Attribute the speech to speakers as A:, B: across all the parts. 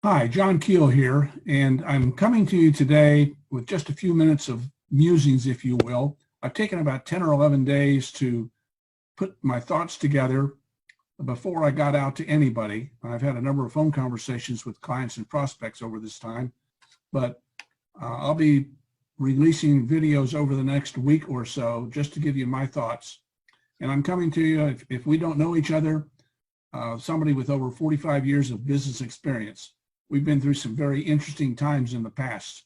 A: Hi, John Keel here, and I'm coming to you today with just a few minutes of musings, if you will. I've taken about 10 or 11 days to put my thoughts together before I got out to anybody. I've had a number of phone conversations with clients and prospects over this time, but I'll be releasing videos over the next week or so just to give you my thoughts. And I'm coming to you, if we don't know each other, somebody with over 45 years of business experience. We've been through some very interesting times in the past,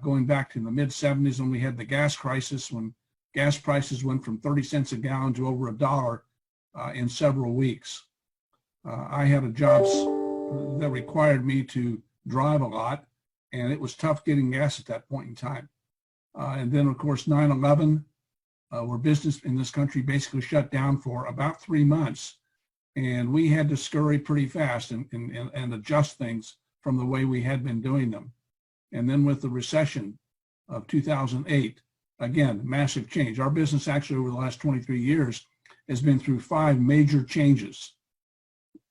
A: going back to the mid-70s when we had the gas crisis, when gas prices went from 30 cents a gallon to over $1 in several weeks. I had jobs that required me to drive a lot, and it was tough getting gas at that point in time. And then, of course, 9/11, where business in this country basically shut down for about 3 months. And we had to scurry pretty fast and adjust things from the way we had been doing them. And then with the recession of 2008, again, massive change. Our business actually over the last 23 years has been through 5 major changes.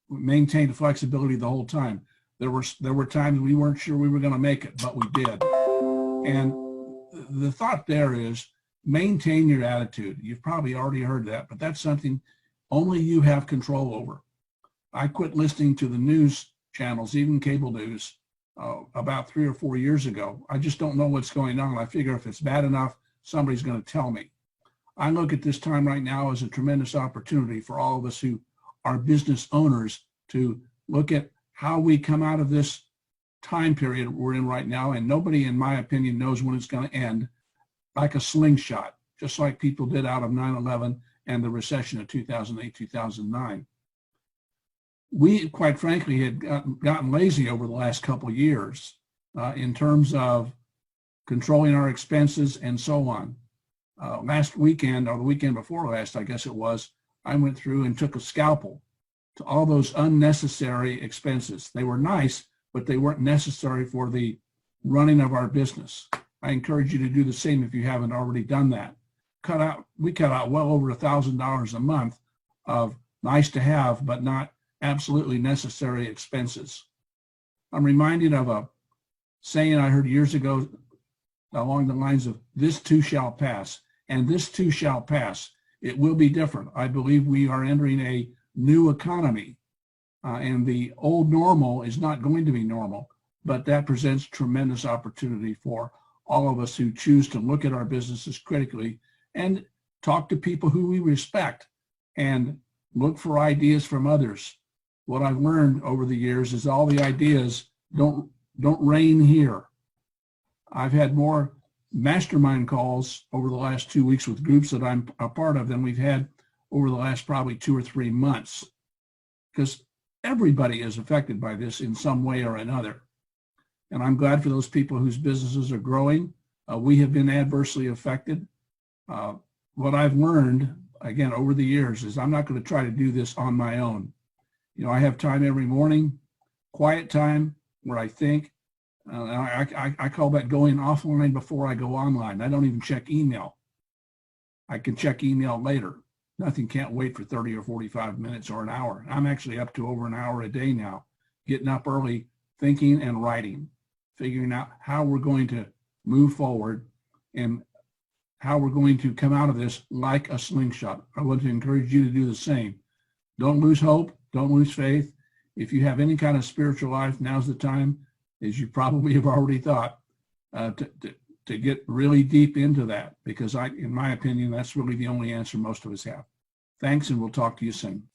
A: We maintained flexibility the whole time. There were times we weren't sure we were going to make it, but we did. And the thought there is maintain your attitude. You've probably already heard that, but that's something only you have control over. I quit listening to the news channels, even cable news, about 3 or 4 years ago. I just don't know what's going on. I figure if it's bad enough, somebody's going to tell me. I look at this time right now as a tremendous opportunity for all of us who are business owners to look at how we come out of this time period we're in right now. And nobody, in my opinion, knows when it's going to end, like a slingshot, just like people did out of 9/11 and the recession of 2008, 2009. We, quite frankly, had gotten lazy over the last couple of years in terms of controlling our expenses and so on. Last weekend, or the weekend before last, I guess it was, I went through and took a scalpel to all those unnecessary expenses. They were nice, but they weren't necessary for the running of our business. I encourage you to do the same if you haven't already done that. We cut out well over $1,000 a month of nice to have, but not absolutely necessary expenses. I'm reminded of a saying I heard years ago along the lines of, this too shall pass, and this too shall pass. It will be different. I believe we are entering a new economy, and the old normal is not going to be normal, but that presents tremendous opportunity for all of us who choose to look at our businesses critically and talk to people who we respect and look for ideas from others. What I've learned over the years is all the ideas don't reign here. I've had more mastermind calls over the last 2 weeks with groups that I'm a part of than we've had over the last probably 2 or 3 months, because everybody is affected by this in some way or another. And I'm glad for those people whose businesses are growing. We have been adversely affected. What I've learned, again, over the years is I'm not going to try to do this on my own. You know, I have time every morning, quiet time where I think. I call that going offline before I go online. I don't even check email. I can check email later. Nothing can't wait for 30 or 45 minutes or an hour. I'm actually up to over an hour a day now, getting up early, thinking and writing, figuring out how we're going to move forward and how we're going to come out of this like a slingshot. I want to encourage you to do the same. Don't lose hope. Don't lose faith. If you have any kind of spiritual life, now's the time, as you probably have already thought, to get really deep into that, because in my opinion, that's really the only answer most of us have. Thanks, and we'll talk to you soon.